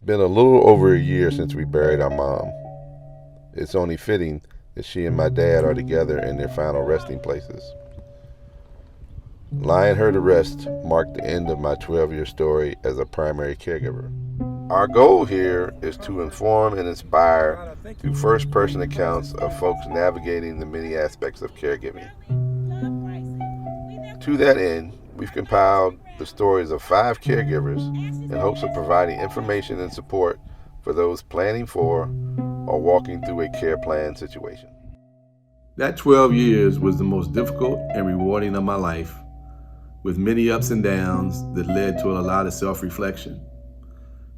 been a little over a year since we buried our mom. It's only fitting that she and my dad are together in their final resting places. Lying her to rest marked the end of my 12-year story as a primary caregiver. Our goal here is to inform and inspire through first-person accounts of folks navigating the many aspects of caregiving. To that end, we've compiled the stories of 5 caregivers in hopes of providing information and support for those planning for or walking through a care plan situation. That 12 years was the most difficult and rewarding of my life, with many ups and downs that led to a lot of self-reflection.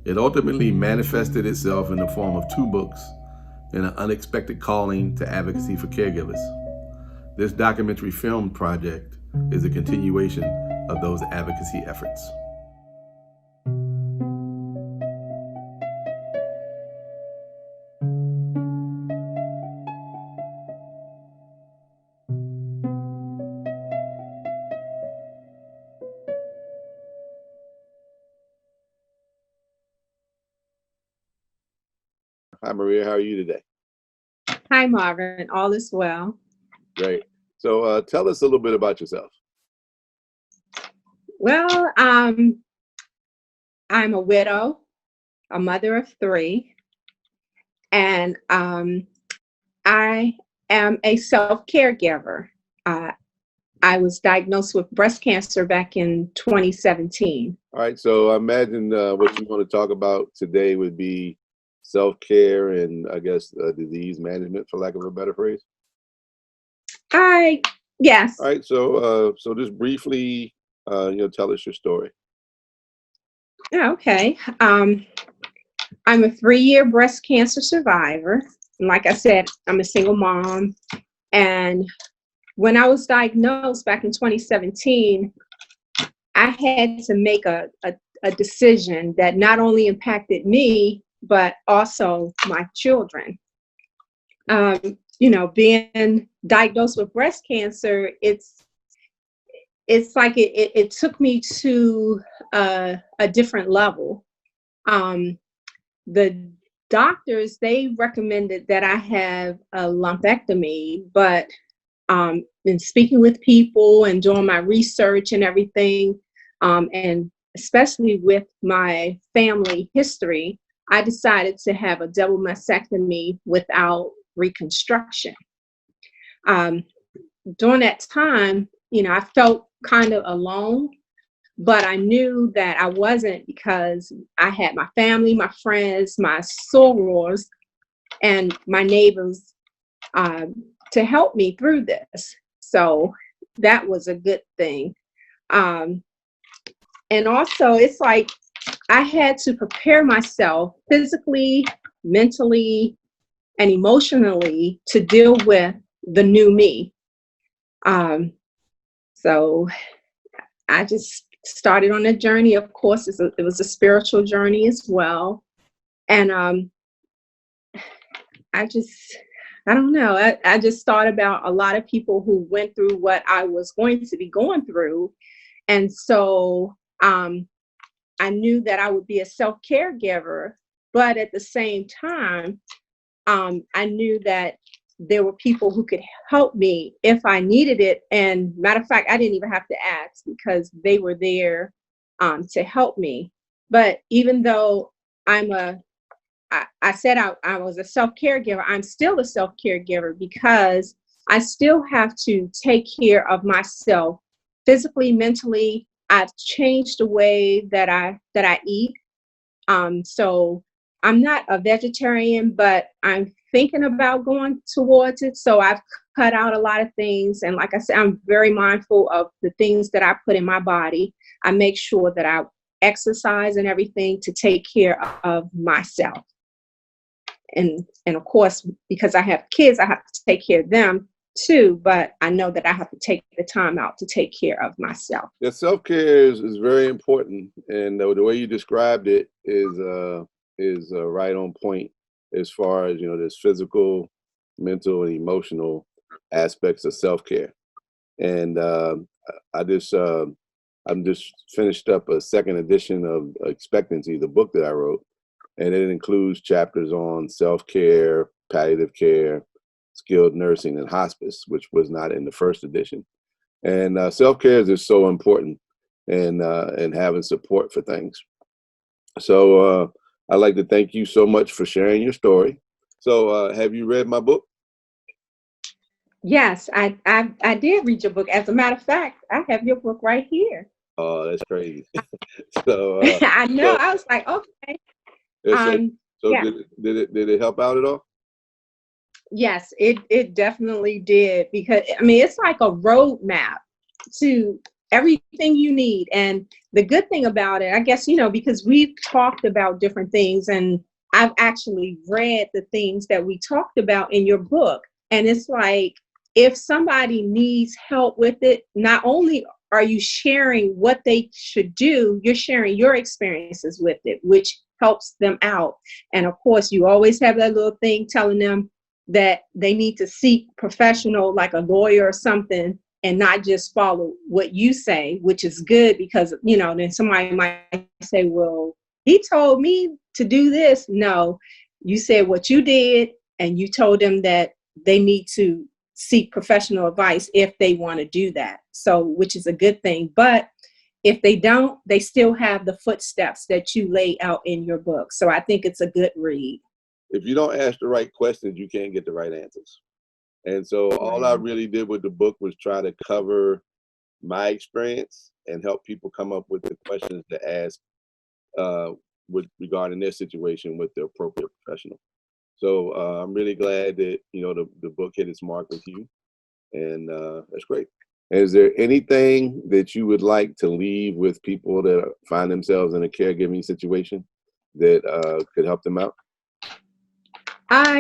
It ultimately manifested itself in the form of 2 books and an unexpected calling to advocacy for caregivers. This documentary film project is a continuation of those advocacy efforts. Hi, Maria. How are you today? Hi, Marvin. All is well. Great. So tell us a little bit about yourself. Well, I'm a widow, a mother of 3, and I am a self-caregiver. I was diagnosed with breast cancer back in 2017. All right. So I imagine what you want to talk about today would be self-care and I guess disease management, for lack of a better phrase. Yes. All right. So just briefly, tell us your story. Okay. I'm a 3-year breast cancer survivor. And like I said, I'm a single mom. And when I was diagnosed back in 2017, I had to make a decision that not only impacted me, but also my children. Being diagnosed with breast cancer, it's like it took me to a different level. The doctors, they recommended that I have a lumpectomy, but in speaking with people and doing my research and everything, and especially with my family history, I decided to have a double mastectomy without reconstruction. During that time, I felt kind of alone, but I knew that I wasn't, because I had my family, my friends, my sorors, and my neighbors to help me through this. So that was a good thing. And also, it's like I had to prepare myself physically, mentally, and emotionally to deal with the new me. So I just started on a journey. Of course, it was a spiritual journey as well. And I don't know. I just thought about a lot of people who went through what I was going to be going through. And so I knew that I would be a self-caregiver, but at the same time, I knew that there were people who could help me if I needed it. And matter of fact, I didn't even have to ask, because they were there to help me. But even though I said I was a self-caregiver, I'm still a self-caregiver, because I still have to take care of myself physically, mentally. I've changed the way that I eat. So I'm not a vegetarian, but I'm thinking about going towards it. So I've cut out a lot of things. And like I said, I'm very mindful of the things that I put in my body. I make sure that I exercise and everything to take care of myself. And of course, because I have kids, I have to take care of them too, but I know that I have to take the time out to take care of myself. Yeah, self-care is very important, and the way you described it is right on point as far as there's physical, mental, and emotional aspects of self-care. And I'm just finished up a second edition of Expectancy, the book that I wrote, and it includes chapters on self-care, palliative care, skilled nursing, and hospice, which was not in the first edition. And self-care is just so important, and having support for things. So I'd like to thank you so much for sharing your story. So have you read my book? Yes, I did read your book. As a matter of fact, I have your book right here. Oh, that's crazy. So I know. I was like, okay. so, so Yeah. did it help out at all? Yes, it definitely did, because I mean it's like a roadmap to everything you need. And the good thing about it, I guess, because we've talked about different things, and I've actually read the things that we talked about in your book. And it's like, if somebody needs help with it, not only are you sharing what they should do, you're sharing your experiences with it, which helps them out. And of course, you always have that little thing telling them that they need to seek professional, like a lawyer or something, and not just follow what you say, which is good, because, then somebody might say, well, he told me to do this. No, you said what you did, and you told them that they need to seek professional advice if they want to do that. So, which is a good thing. But if they don't, they still have the footsteps that you lay out in your book. So I think it's a good read. If you don't ask the right questions, you can't get the right answers. And so all I really did with the book was try to cover my experience and help people come up with the questions to ask regarding their situation with the appropriate professional. So I'm really glad that the book hit its mark with you, and that's great. Is there anything that you would like to leave with people that find themselves in a caregiving situation that could help them out?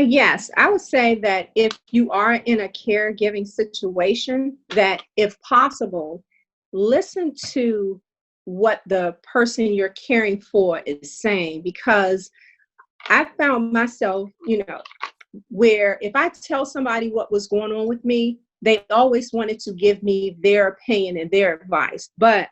Yes, I would say that if you are in a caregiving situation, that if possible, listen to what the person you're caring for is saying, because I found myself, where if I tell somebody what was going on with me, they always wanted to give me their opinion and their advice, but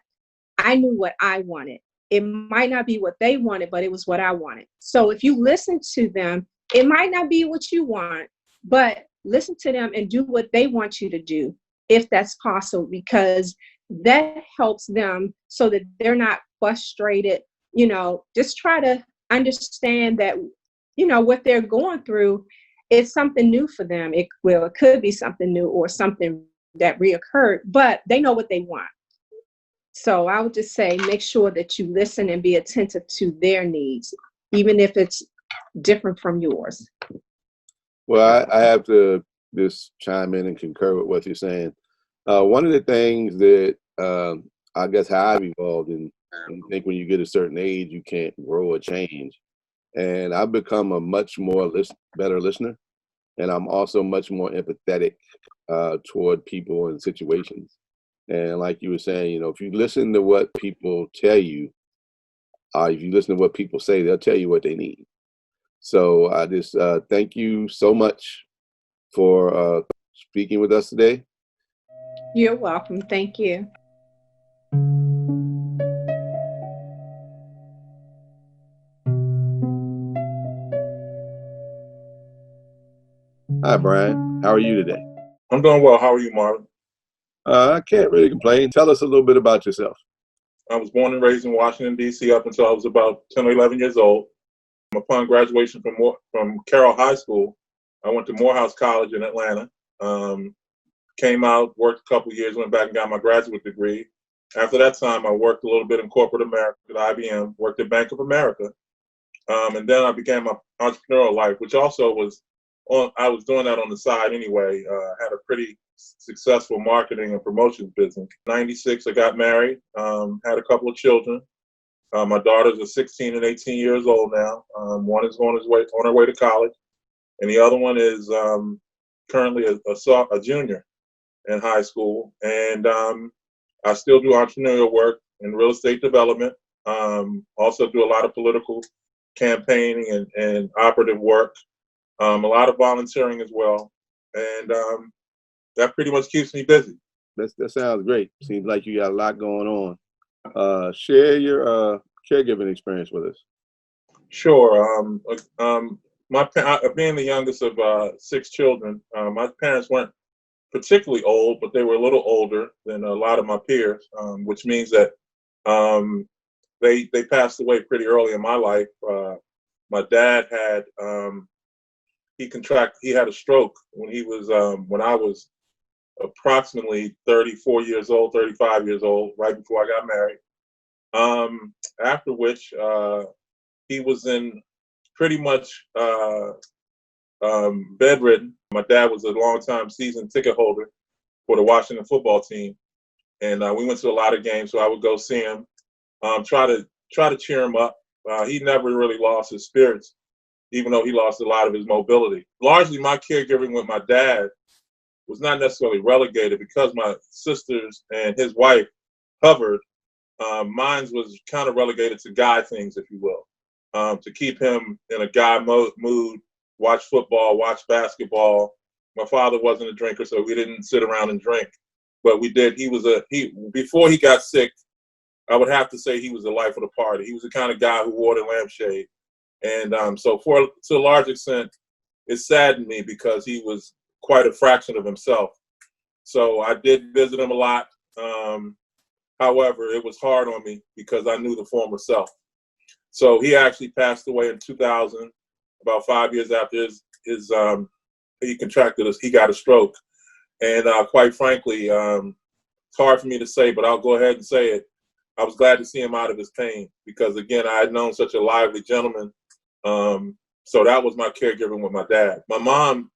I knew what I wanted. It might not be what they wanted, but it was what I wanted. So if you listen to them, it might not be what you want, but listen to them and do what they want you to do, if that's possible, because that helps them so that they're not frustrated. Just try to understand that, what they're going through is something new for them. It could be something new or something that reoccurred, but they know what they want. So I would just say, make sure that you listen and be attentive to their needs, even if it's different from yours. Well, I have to just chime in and concur with what you're saying. One of the things that I guess how I've evolved, and I think when you get a certain age, you can't grow or change. And I've become a much more better listener, and I'm also much more empathetic toward people and situations. And like you were saying, if you listen to what people tell you, if you listen to what people say, they'll tell you what they need. So I just thank you so much for speaking with us today. You're welcome. Thank you. Hi, Brian. How are you today? I'm doing well. How are you, Marvin? I can't really complain. Tell us a little bit about yourself. I was born and raised in Washington, D.C. up until I was about 10 or 11 years old. Upon graduation from Carroll High School, I went to Morehouse College in Atlanta. Came out, worked a couple of years, went back and got my graduate degree. After that time, I worked a little bit in corporate America at IBM, worked at Bank of America. And then I began my entrepreneurial life, which also I was doing that on the side anyway. Had a pretty successful marketing and promotions business. In '96, I got married, had a couple of children. My daughters are 16 and 18 years old now. One is on her way to college, and the other one is currently a junior in high school. And I still do entrepreneurial work in real estate development. Also do a lot of political campaigning and operative work. A lot of volunteering as well, and that pretty much keeps me busy. That sounds great. Seems like you got a lot going on. Share your caregiving experience with us. Sure. Being the youngest of 6 children, my parents weren't particularly old, but they were a little older than a lot of my peers, which means that um, they passed away pretty early in my life. My dad had he had a stroke when I was approximately 34 years old, 35 years old, right before I got married. After which he was in pretty much bedridden. My dad was a longtime season ticket holder for the Washington football team, and we went to a lot of games. So I would go see him, try to cheer him up. He never really lost his spirits, even though he lost a lot of his mobility. Largely, my caregiving with my dad was not necessarily relegated because my sisters and his wife hovered. Mine was kind of relegated to guy things, if you will, to keep him in a guy mood, watch football, watch basketball. My father wasn't a drinker, so we didn't sit around and drink, but we did. Before he got sick, I would have to say he was the life of the party. He was the kind of guy who wore the lampshade, and so to a large extent, it saddened me because he was quite a fraction of himself. So I did visit him a lot. However, it was hard on me because I knew the former self. So he actually passed away in 2000, about 5 years after he got a stroke. And quite frankly, it's hard for me to say, but I'll go ahead and say it. I was glad to see him out of his pain because, again, I had known such a lively gentleman. So that was my caregiving with my dad. My mom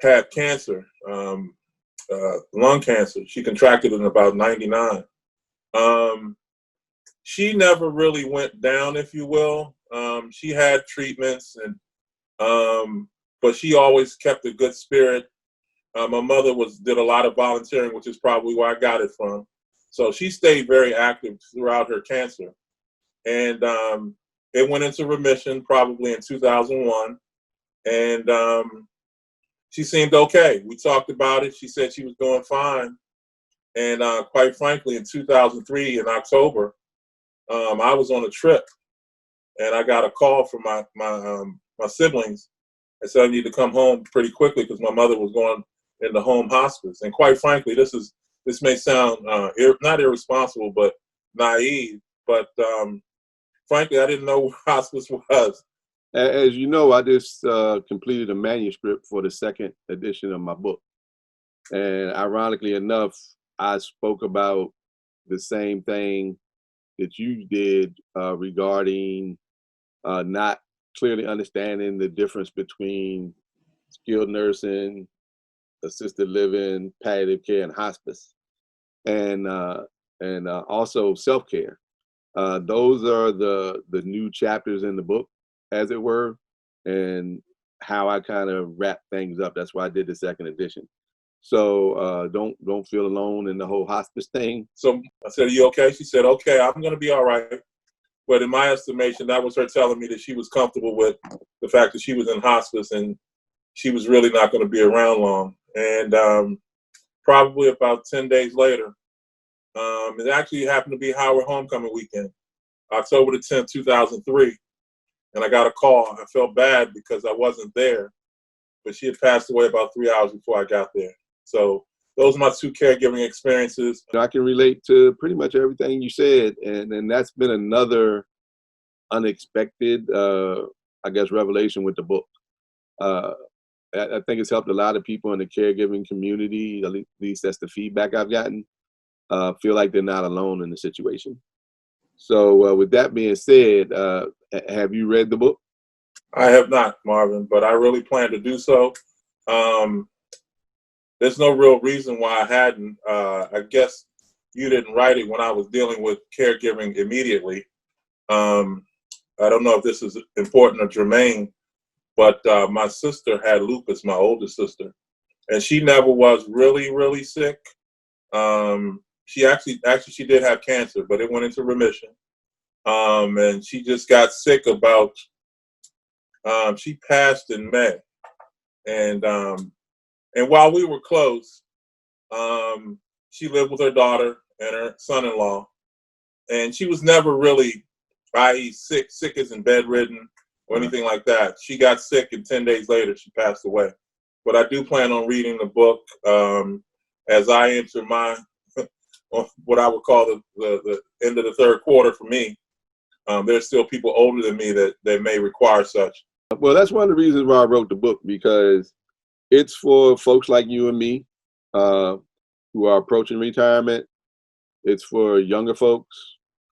had cancer, lung cancer. She contracted it in about 99. She never really went down, if you will. She had treatments, but she always kept a good spirit. My mother did a lot of volunteering, which is probably where I got it from. So she stayed very active throughout her cancer. And it went into remission probably in 2001. And she seemed okay. We talked about it. She said she was doing fine. And quite frankly, in 2003, in October, I was on a trip, and I got a call from my siblings and said I need to come home pretty quickly because my mother was going into home hospice. And quite frankly, this may sound not irresponsible, but naive. But frankly, I didn't know what hospice was. As you know, I just completed a manuscript for the second edition of my book. And ironically enough, I spoke about the same thing that you did regarding not clearly understanding the difference between skilled nursing, assisted living, palliative care, and hospice, and also self-care. Those are the new chapters in the book, as it were, and how I kind of wrap things up. That's why I did the second edition. So don't feel alone in the whole hospice thing. So I said, "Are you okay?" She said, "Okay, I'm going to be all right." But in my estimation, that was her telling me that she was comfortable with the fact that she was in hospice and she was really not going to be around long. And probably about 10 days later, it actually happened to be Howard Homecoming weekend, October the 10th, 2003. And I got a call. I felt bad because I wasn't there, but she had passed away about 3 hours before I got there. So those are my two caregiving experiences. I can relate to pretty much everything you said, and that's been another unexpected, I guess, revelation with the book. I think it's helped a lot of people in the caregiving community, at least that's the feedback I've gotten, feel like they're not alone in the situation. So with that being said, have you read the book? I have not, Marvin, but I really plan to do so. There's no real reason why I hadn't. I guess you didn't write it when I was dealing with caregiving immediately. I don't know if this is important or germane, but my sister had lupus, my oldest sister, and she never was really, really sick. She she did have cancer, but it went into remission. And she just got sick she passed in May. And while we were close, she lived with her daughter and her son-in-law, and she was never really i.e. sick isn't bedridden or anything like that. She got sick and 10 days later she passed away. But I do plan on reading the book as I enter my what I would call the end of the third quarter for me. There's still people older than me that may require such. Well, that's one of the reasons why I wrote the book, because it's for folks like you and me who are approaching retirement. It's for younger folks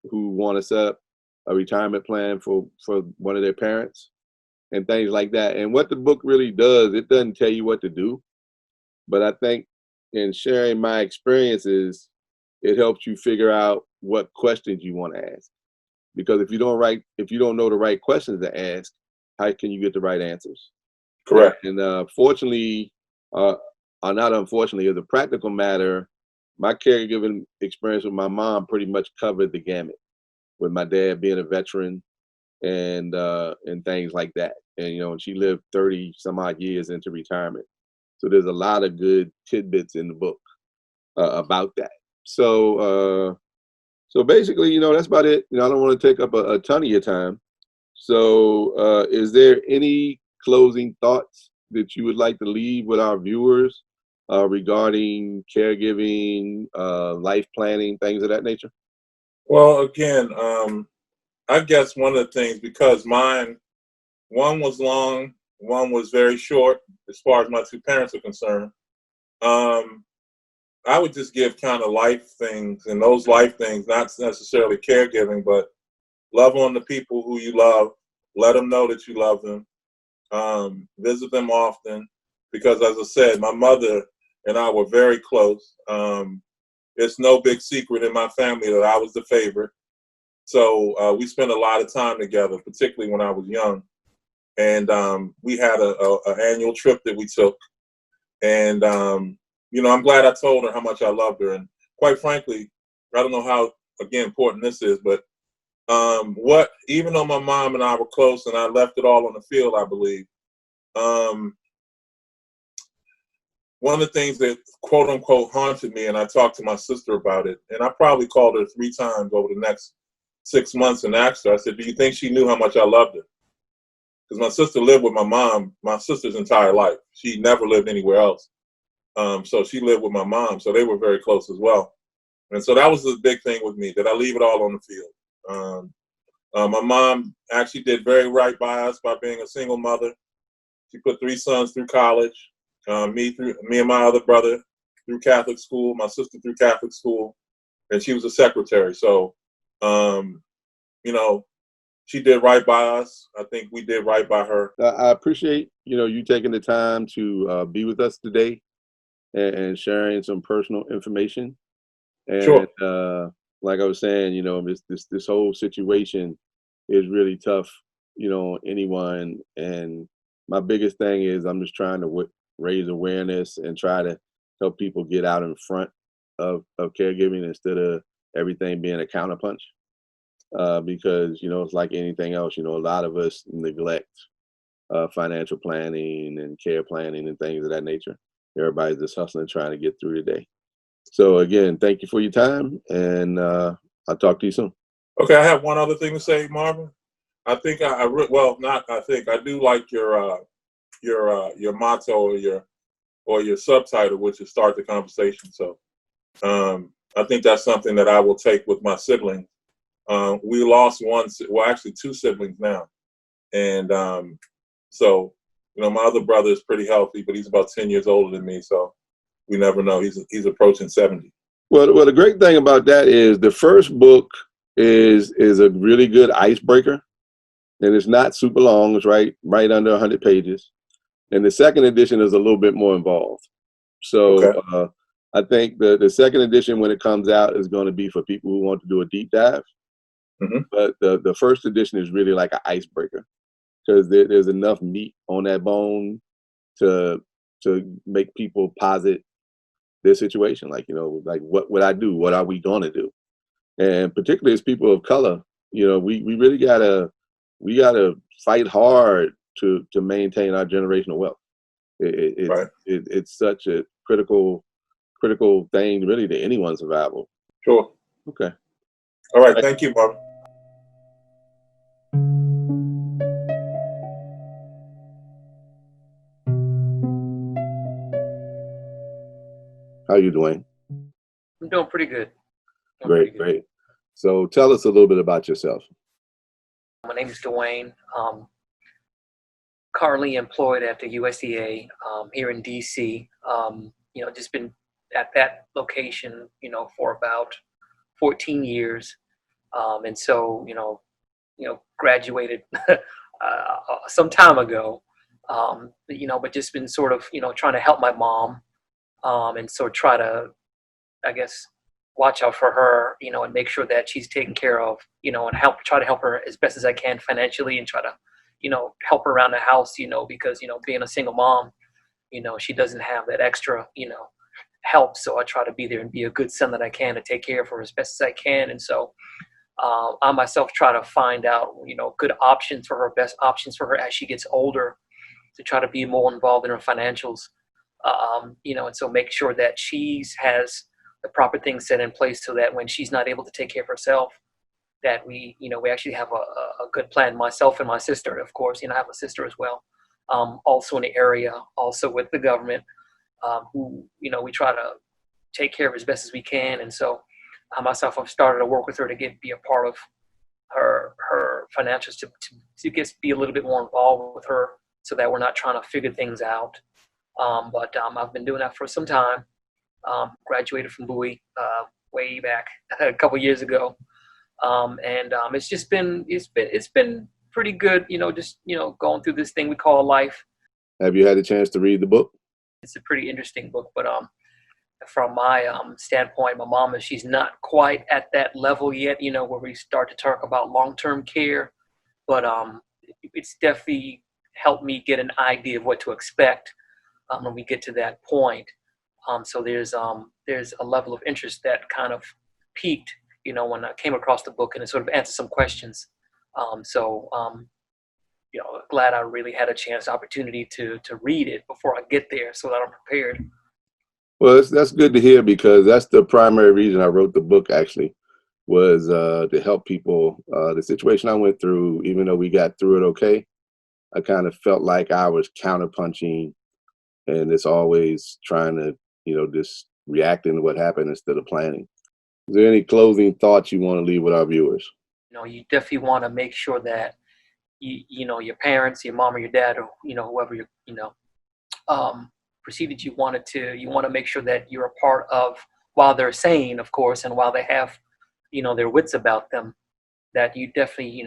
who want to set up a retirement plan for one of their parents and things like that. And what the book really does, it doesn't tell you what to do, but I think in sharing my experiences, it helps you figure out what questions you want to ask. Because if you don't know the right questions to ask, how can you get the right answers? Correct. And fortunately, or not unfortunately, as a practical matter, my caregiving experience with my mom pretty much covered the gamut, with my dad being a veteran and things like that. And she lived 30 some odd years into retirement. So there's a lot of good tidbits in the book about that. So basically, that's about it. I don't want to take up a ton of your time. So is there any closing thoughts that you would like to leave with our viewers regarding caregiving, life planning, things of that nature? Well, again, I guess one of the things, because one was long, one was very short as far as my two parents are concerned, I would just give kind of life things, and those life things, not necessarily caregiving, but love on the people who you love, let them know that you love them, visit them often, because as I said, my mother and I were very close. It's no big secret in my family that I was the favorite. So we spent a lot of time together, particularly when I was young. And we had an annual trip that we took. And, I'm glad I told her how much I loved her. And quite frankly, I don't know how, again, important this is, but even though my mom and I were close and I left it all on the field, I believe, one of the things that quote unquote haunted me, and I talked to my sister about it, and I probably called her 3 times over the next 6 months and asked her, I said, do you think she knew how much I loved her? Because my sister lived with my sister's entire life. She never lived anywhere else. So she lived with my mom, so they were very close as well. And so that was the big thing with me, that I leave it all on the field. My mom actually did very right by us by being a single mother. She put 3 sons through college, me and my other brother through Catholic school, my sister through Catholic school, and she was a secretary. So, she did right by us. I think we did right by her. I appreciate, you taking the time to be with us today and sharing some personal information. And Sure. Like I was saying, this whole situation is really tough, on anyone. And my biggest thing is I'm just trying to raise awareness and try to help people get out in front of caregiving instead of everything being a counterpunch. Because, it's like anything else, a lot of us neglect financial planning and care planning and things of that nature. Everybody's just hustling, trying to get through the day. So again, thank you for your time, and I'll talk to you soon. Okay, I have one other thing to say, Marvin. I think I do like your motto or your subtitle, which is "Start the Conversation." So I think that's something that I will take with my siblings. We lost actually 2 siblings now, and so my other brother is pretty healthy, but he's about 10 years older than me, so we never know. He's approaching 70. Well, the great thing about that is the first book is a really good icebreaker, and it's not super long. It's right under 100 pages, and the second edition is a little bit more involved. So okay. I think the second edition, when it comes out, is going to be for people who want to do a deep dive. Mm-hmm. But the first edition is really like an icebreaker, because there's enough meat on that bone to make people posit their situation. Like, like what would I do? What are we going to do? And particularly as people of color, we really gotta fight hard to maintain our generational wealth. It's such a critical thing, really, to anyone's survival. Sure. Okay. All right. Thank you, Marvin. How you doing? I'm doing pretty good. Doing pretty Great, good. great. So tell us a little bit about yourself. My name is Dwayne. Currently employed at the USDA here in DC. Just been at that location, for about 14 years. And so, graduated some time ago. But just been sort of, trying to help my mom, and so try to, I guess, watch out for her, and make sure that she's taken care of, and try to help her as best as I can financially, and try to, help her around the house, because, being a single mom, she doesn't have that extra, help. So I try to be there and be a good son that I can to take care of her as best as I can. And so I myself try to find out, good options for her, best options for her as she gets older, to try to be more involved in her financials, and so make sure that she has the proper things set in place so that when she's not able to take care of herself, that we actually have a good plan. Myself and my sister, of course, I have a sister as well, also in the area, also with the government, who, we try to take care of as best as we can. And so myself, I've started to work with her to be a part of her financials, to be a little bit more involved with her, so that we're not trying to figure things out. But I've been doing that for some time. Graduated from Bowie way back a couple years ago, and it's been pretty good. Just going through this thing we call life. Have you had a chance to read the book? It's a pretty interesting book, but from my standpoint, my mom she's not quite at that level yet. Where we start to talk about long-term care, but it's definitely helped me get an idea of what to expect when we get to that point. So there's a level of interest that kind of peaked, when I came across the book, and it sort of answered some questions. Glad I really had a opportunity to read it before I get there, so that I'm prepared. Well, that's good to hear, because that's the primary reason I wrote the book, actually, was to help people. The situation I went through, even though we got through it okay, I kind of felt like I was counterpunching, and it's always trying to, just reacting to what happened instead of planning. Is there any closing thoughts you want to leave with our viewers? You definitely want to make sure that your parents, your mom or your dad, or whoever preceded you, want to make sure that you're a part of, while they're sane, of course, and while they have their wits about them, that you definitely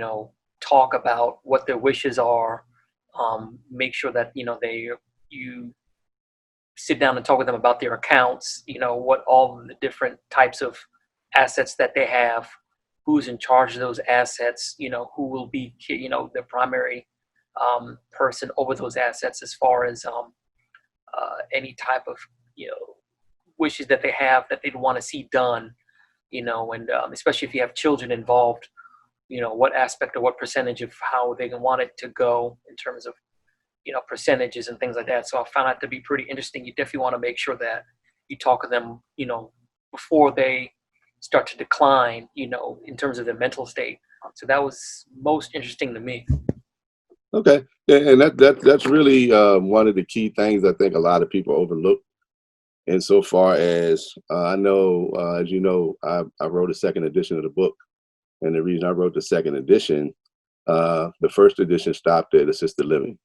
talk about what their wishes are. Make sure that you sit down and talk with them about their accounts, what all the different types of assets that they have, who's in charge of those assets, who will be the primary person over those assets, as far as any type of wishes that they have that they'd want to see done, and especially if you have children involved, what aspect or what percentage of how they want it to go in terms of percentages and things like that. So I found that to be pretty interesting. You definitely want to make sure that you talk to them, before they start to decline, in terms of their mental state. So that was most interesting to me. Okay, and that's really one of the key things I think a lot of people overlook. Insofar as I know, as you know, I wrote a second edition of the book, and the reason I wrote the second edition, the first edition stopped at assisted living,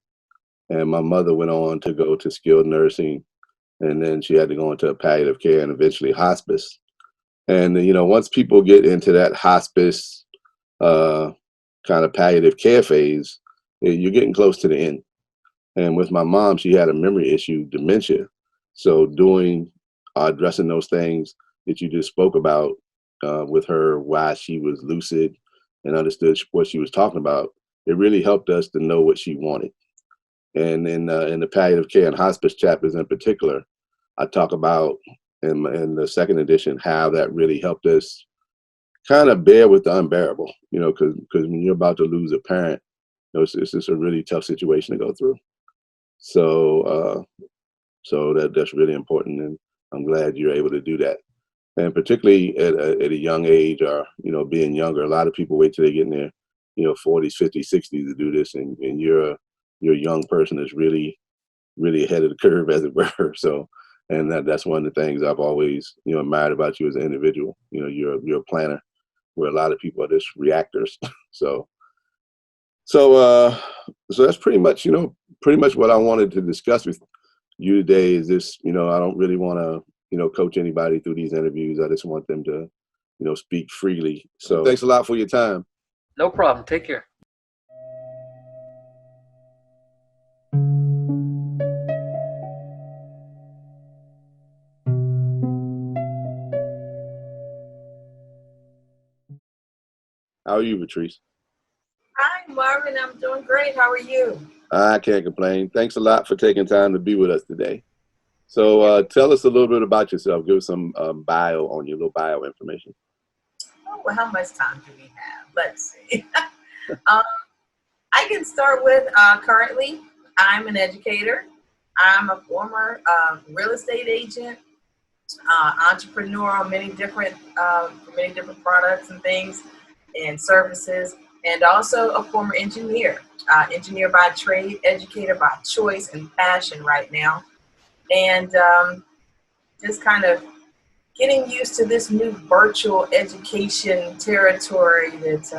and my mother went on to go to skilled nursing, and then she had to go into palliative care and eventually hospice. And once people get into that hospice kind of palliative care phase, you're getting close to the end. And with my mom, she had a memory issue, dementia. So addressing those things that you just spoke about with her, why she was lucid and understood what she was talking about, it really helped us to know what she wanted. And in the palliative care and hospice chapters in particular, I talk about in the second edition how that really helped us kind of bear with the unbearable, because when you're about to lose a parent, it's just a really tough situation to go through. So that's really important, and I'm glad you're able to do that. And particularly at a young age, or being younger, a lot of people wait till they get in their 40s, 50s, 60s to do this, and you're a young person that's really ahead of the curve, as it were. So And that's one of the things I've always, admired about you as an individual. You're a planner, where a lot of people are just reactors. So that's pretty much what I wanted to discuss with you today. Is this, I don't really want to, coach anybody through these interviews. I just want them to, speak freely. So thanks a lot for your time. No problem. Take care. How are you, Patrice? Hi, Marvin. I'm doing great. How are you? I can't complain. Thanks a lot for taking time to be with us today. So tell us a little bit about yourself. Give us some bio on you, little bio information. Oh, well, how much time do we have? Let's see. I can start with currently, I'm an educator. I'm a former real estate agent, entrepreneur on many different products and things and services, and also a former engineer. Engineer by trade, educator by choice and passion right now. And just kind of getting used to this new virtual education territory that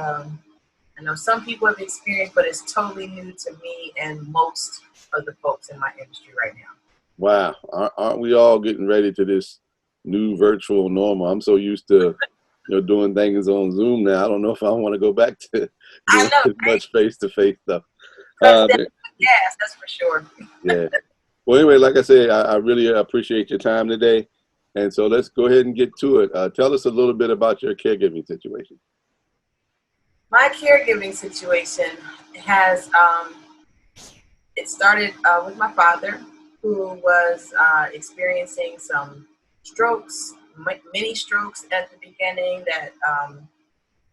I know some people have experienced, but it's totally new to me and most of the folks in my industry right now. Wow. Aren't we all getting ready to this new virtual normal? I'm so used to doing things on Zoom now. I don't know if I want to go back to doing much face-to-face stuff. Yes, that's for sure. Yeah. Well, anyway, like I said, I really appreciate your time today. And so let's go ahead and get to it. Tell us a little bit about your caregiving situation. My caregiving situation has, it started with my father, who was experiencing some strokes, many strokes at the beginning that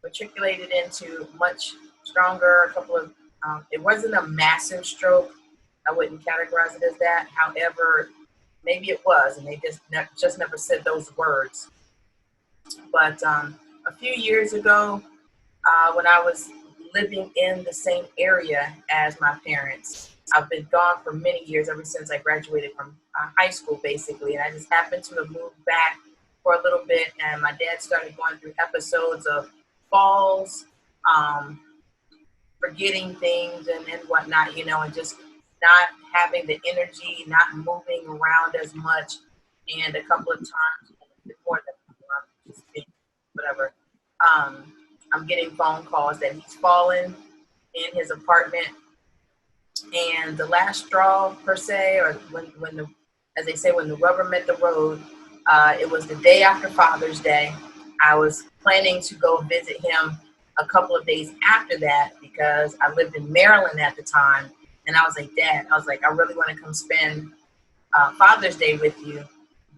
matriculated into much stronger, a couple of, it wasn't a massive stroke. I wouldn't categorize it as that. However, maybe it was, and they just never said those words. But a few years ago, when I was living in the same area as my parents, I've been gone for many years, ever since I graduated from high school, basically. And I just happened to have moved back for a little bit, and my dad started going through episodes of falls, forgetting things and whatnot, and just not having the energy, not moving around as much. And a couple of times, more than just whatever, I'm getting phone calls that he's fallen in his apartment. And the last straw, per se, or when the, as they say, when the rubber met the road, it was the day after Father's Day. I was planning to go visit him a couple of days after that because I lived in Maryland at the time. And I was like, Dad, I really want to come spend Father's Day with you,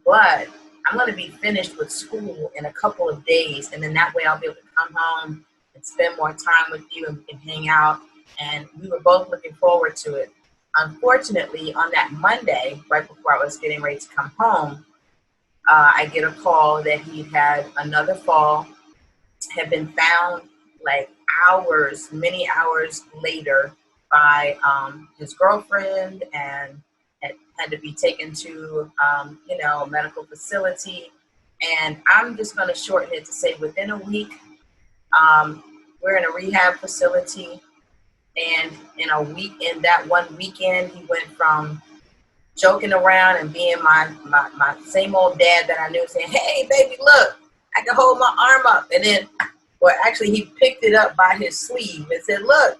but I'm going to be finished with school in a couple of days. And then that way I'll be able to come home and spend more time with you and hang out. And we were both looking forward to it. Unfortunately, on that Monday, right before I was getting ready to come home, I get a call that he'd had another fall, had been found like many hours later by his girlfriend, and had to be taken to, a medical facility. And I'm just going to shorten it to say within a week, we're in a rehab facility. And in that one weekend, he went from joking around and being my same old dad that I knew, saying, hey, baby, look, I can hold my arm up. And then, well, actually, he picked it up by his sleeve and said, look,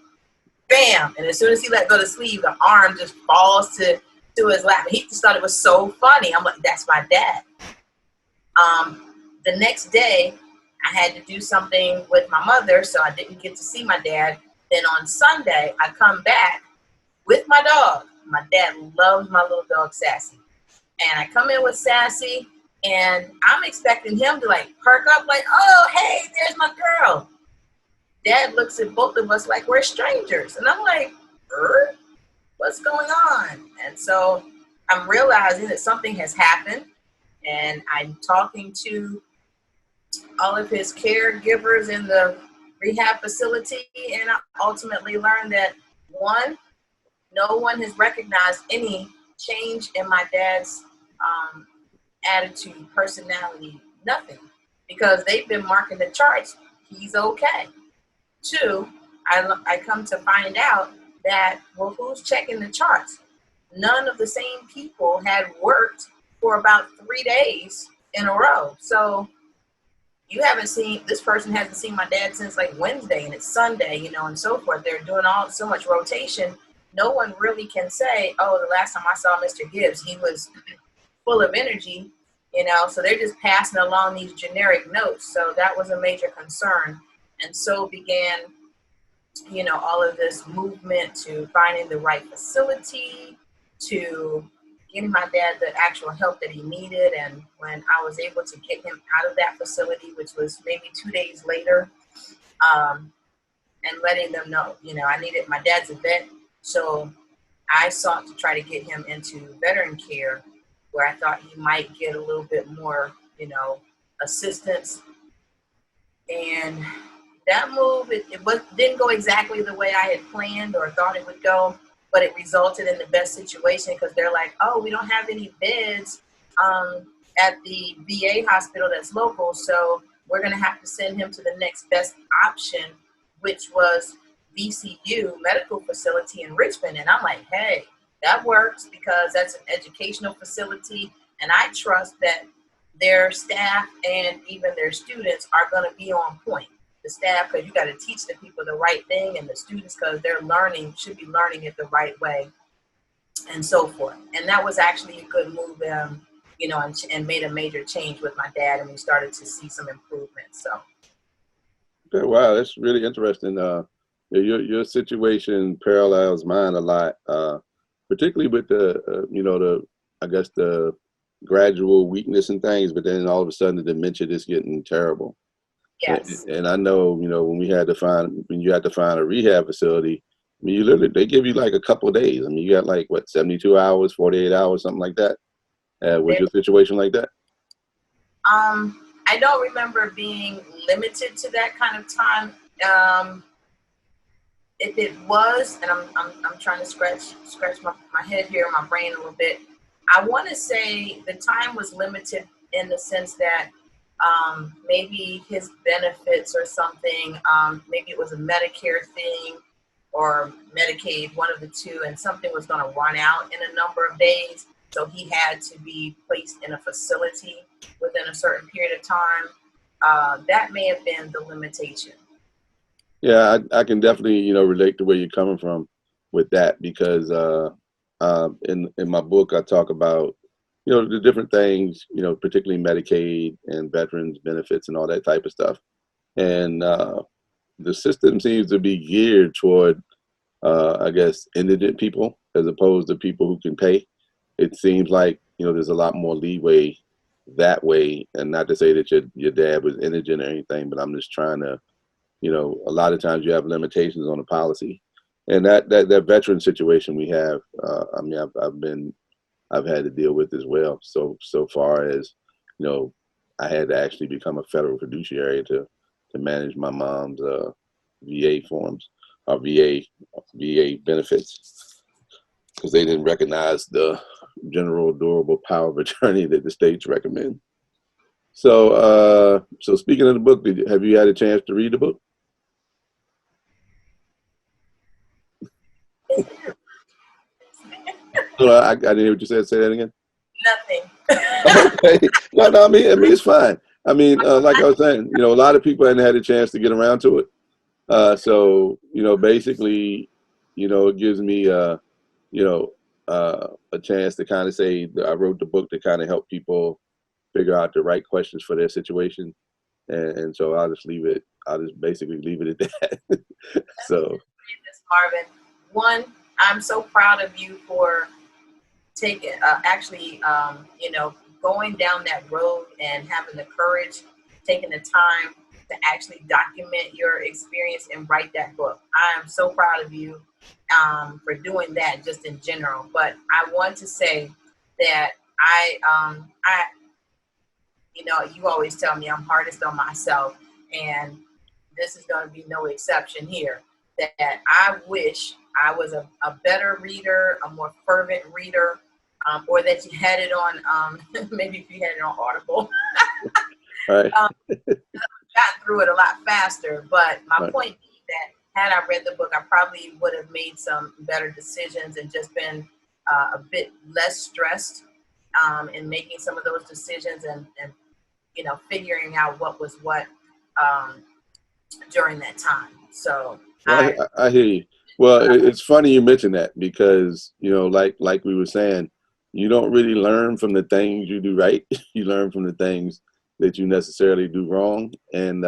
bam. And as soon as he let go of the sleeve, the arm just falls to his lap. And he just thought it was so funny. I'm like, that's my dad. The next day, I had to do something with my mother, so I didn't get to see my dad. Then on Sunday, I come back with my dog. My dad loves my little dog, Sassy. And I come in with Sassy, and I'm expecting him to like perk up like, oh, hey, there's my girl. Dad looks at both of us like we're strangers. And I'm like, what's going on? And so I'm realizing that something has happened, and I'm talking to all of his caregivers in the rehab facility, and I ultimately learned that no one has recognized any change in my dad's attitude, personality, nothing. Because they've been marking the charts, he's okay. 2, I come to find out that, well, who's checking the charts? None of the same people had worked for about 3 days in a row. So this person hasn't seen my dad since like Wednesday, and it's Sunday, and so forth. They're doing so much rotation. No one really can say, oh, the last time I saw Mr. Gibbs, he was full of energy, so they're just passing along these generic notes. So that was a major concern. And so began, all of this movement to finding the right facility, to getting my dad the actual help that he needed. And when I was able to get him out of that facility, which was maybe 2 days later, and letting them know, I needed, my dad's a vet. So I sought to try to get him into veteran care, where I thought he might get a little bit more, assistance. And that move, didn't go exactly the way I had planned or thought it would go, but it resulted in the best situation, because they're like, oh, we don't have any beds at the VA hospital that's local, so we're going to have to send him to the next best option, which was VCU Medical Facility in Richmond. And I'm like, hey, that works, because that's an educational facility, and I trust that their staff and even their students are going to be on point. The staff, because you got to teach the people the right thing, and the students, because they're should be learning it the right way, and so forth. And that was actually a good move, and made a major change with my dad, and we started to see some improvement. So. Okay, wow, that's really interesting. Your situation parallels mine a lot, particularly with the gradual weakness and things, but then all of a sudden the dementia is getting terrible. Yes. And I know, when you had to find a rehab facility, I mean, they give you like a couple of days. I mean, you got like 72 hours, 48 hours, something like that. Was your situation like that? I don't remember being limited to that kind of time. If it was, and I'm trying to scratch my head here, my brain a little bit. I want to say the time was limited in the sense that maybe his benefits or something, maybe it was a Medicare thing or Medicaid, one of the two, and something was going to run out in a number of days. So he had to be placed in a facility within a certain period of time. That may have been the limitation. Yeah, I can definitely, relate to where you're coming from with that, because in my book, I talk about, the different things, particularly Medicaid and veterans benefits and all that type of stuff. And the system seems to be geared toward, I guess, indigent people as opposed to people who can pay. It seems like, there's a lot more leeway that way. And not to say that your dad was indigent or anything, but I'm just trying to, a lot of times you have limitations on the policy. And that veteran situation we have, I've had to deal with as well. So far as, I had to actually become a federal fiduciary to manage my mom's VA forms, or VA benefits, because they didn't recognize the general durable power of attorney that the states recommend. So speaking of the book, have you had a chance to read the book? I didn't hear what you said. Say that again. Nothing. Okay. No, I mean, it's fine. I mean, like I was saying, a lot of people hadn't had a chance to get around to it. So, basically, it gives me, a chance to kind of say that I wrote the book to kind of help people figure out the right questions for their situation. And so I'll just basically leave it at that. So. Marvin, one, I'm so proud of you for taking, going down that road and having the courage, taking the time to actually document your experience and write that book. I am so proud of you for doing that, just in general. But I want to say that you always tell me I'm hardest on myself, and this is going to be no exception here. That I wish I was a better reader, a more fervent reader, or that you had it on, maybe if you had it on Audible, Right. got through it a lot faster. But my Right. point being that had I read the book, I probably would have made some better decisions and just been a bit less stressed in making some of those decisions and figuring out what was what during that time. So I hear you. Well, it's funny you mentioned that because, like we were saying, you don't really learn from the things you do right. You learn from the things that you necessarily do wrong. And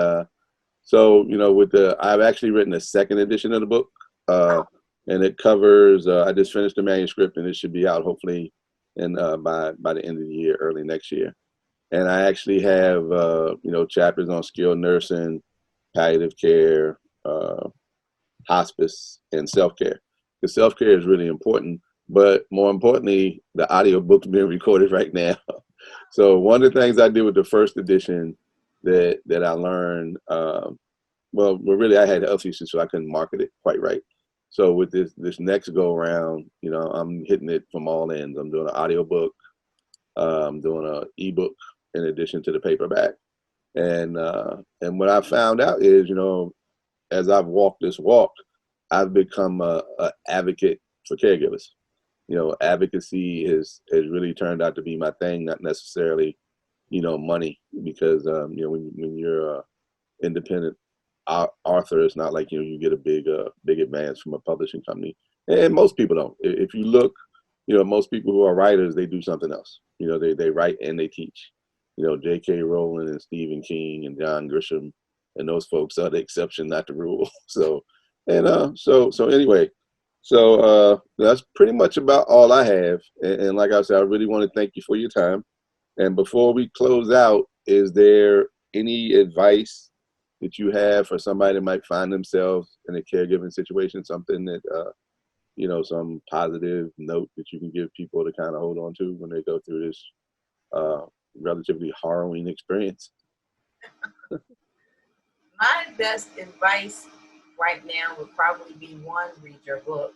so, I've actually written a second edition of the book, and it covers, I just finished the manuscript and it should be out hopefully by the end of the year, early next year. And I actually have, chapters on skilled nursing, palliative care, hospice, and self-care. Because self-care is really important, but more importantly, the audio book's being recorded right now. So one of the things I did with the first edition that I learned, well, really I had health issues, so I couldn't market it quite right. So with this next go around, I'm hitting it from all ends. I'm doing an audio book, I'm doing an ebook in addition to the paperback. And what I found out is, as I've walked this walk, I've become a advocate for caregivers. Advocacy has really turned out to be my thing, not necessarily, money, because when you're independent author, it's not like you get a big advance from a publishing company, and most people don't. If you look, most people who are writers, they do something else. They write and they teach. J.K. Rowling and Stephen King and John Grisham and those folks are the exception, not the rule. So anyway, that's pretty much about all I have. And like I said, I really want to thank you for your time. And before we close out, is there any advice that you have for somebody that might find themselves in a caregiving situation, something that, some positive note that you can give people to kind of hold on to when they go through this relatively harrowing experience? my best advice right now would probably be one, read your book.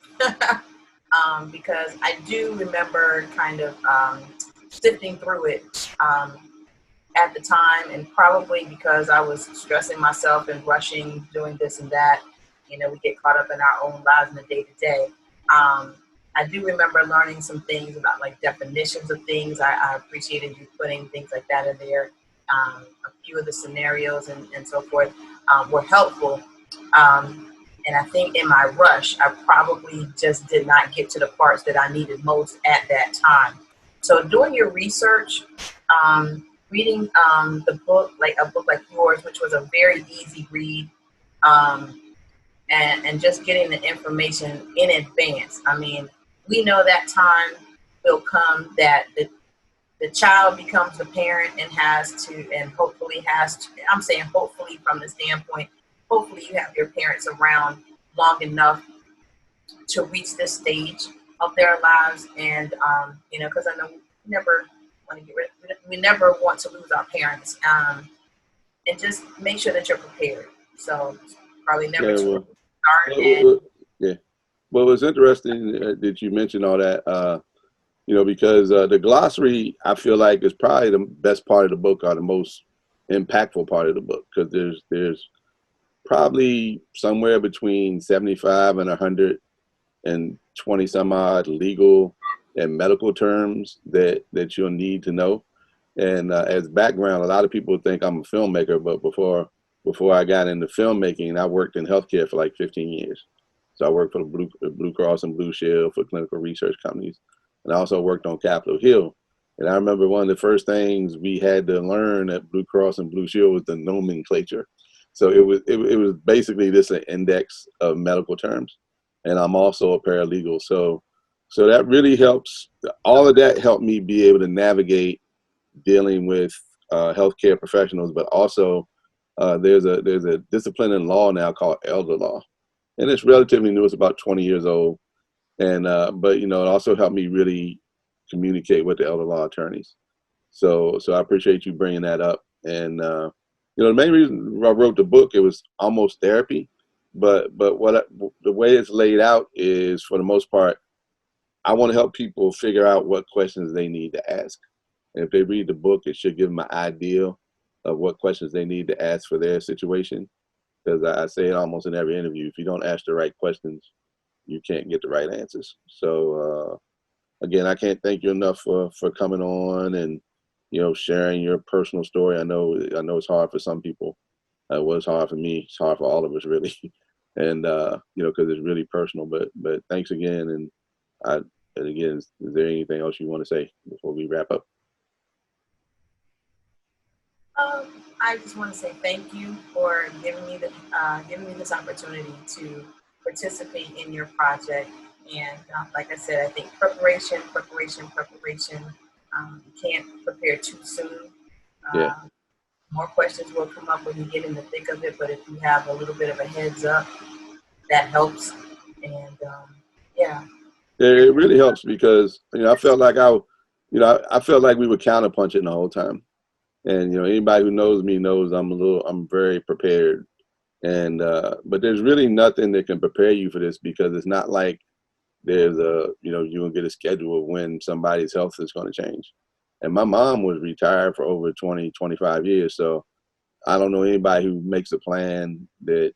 Because I do remember kind of sifting through it at the time, and probably because I was stressing myself and rushing, doing this and that, we get caught up in our own lives in the day to day. I do remember learning some things about like definitions of things. I appreciated you putting things like that in there. A few of the scenarios and so forth were helpful. And I think in my rush, I probably just did not get to the parts that I needed most at that time. So doing your research, reading the book, like a book like yours, which was a very easy read, and just getting the information in advance. I mean, we know that time will come that the child becomes the parent and hopefully has to, I'm saying hopefully from the standpoint, hopefully you have your parents around long enough to reach this stage of their lives. And, because I know we never want to lose our parents. And just make sure that you're prepared. So probably never start. Well, it's interesting that you mentioned all that, because the glossary, I feel like, is probably the best part of the book, or the most impactful part of the book, because there's probably somewhere between 75 and 120 some odd legal and medical terms that you'll need to know. And as background, a lot of people think I'm a filmmaker, but before I got into filmmaking, I worked in healthcare for like 15 years. So I worked for the Blue Cross and Blue Shield, for clinical research companies. And I also worked on Capitol Hill. And I remember one of the first things we had to learn at Blue Cross and Blue Shield was the nomenclature. So it was basically this an index of medical terms. And I'm also a paralegal. So that really helps. All of that helped me be able to navigate dealing with healthcare professionals, but also there's a discipline in law now called elder law. And it's relatively new. It's about 20 years old. And but it also helped me really communicate with the elder law attorneys. So I appreciate you bringing that up. And the main reason I wrote the book, it was almost therapy, but the way it's laid out is, for the most part, I want to help people figure out what questions they need to ask. And if they read the book, it should give them an idea of what questions they need to ask for their situation. Because I say it almost in every interview, if you don't ask the right questions, you can't get the right answers. So again, I can't thank you enough for coming on and, you know, sharing your personal story. I know it's hard for some people. It was hard for me. It's hard for all of us, really. And you know, because it's really personal. But thanks again. And again, is there anything else you want to say before we wrap up? I just want to say thank you for giving me this opportunity to participate in your project. And like I said, I think preparation. You can't prepare too soon. Yeah. More questions will come up when you get in the thick of it, but if you have a little bit of a heads up, that helps. And yeah. It really helps because, you know, I felt like I felt like we were counterpunching the whole time. And, you know, anybody who knows me knows I'm very prepared. And, but there's really nothing that can prepare you for this, because it's not like there's you know, you will get a schedule of when somebody's health is going to change. And my mom was retired for over 20, 25 years. So I don't know anybody who makes a plan that,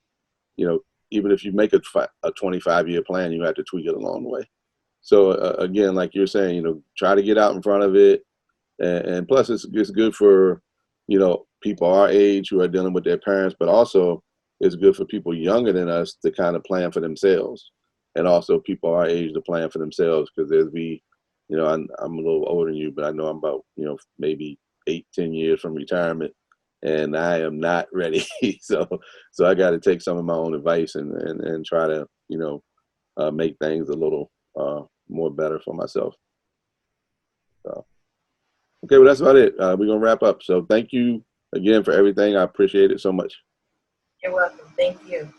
you know, even if you make a 25-year plan, you have to tweak it along the way. So again, like you're saying, you know, try to get out in front of it. And plus it's good for, you know, people our age who are dealing with their parents, but also it's good for people younger than us to kind of plan for themselves. And also people our age to plan for themselves, because you know, I'm a little older than you, but I know I'm about, you know, maybe 8-10 years from retirement, and I am not ready. so I got to take some of my own advice and try to, you know, make things a little more better for myself. So, okay, well, that's about it. We're going to wrap up. So thank you again for everything. I appreciate it so much. You're welcome. Thank you.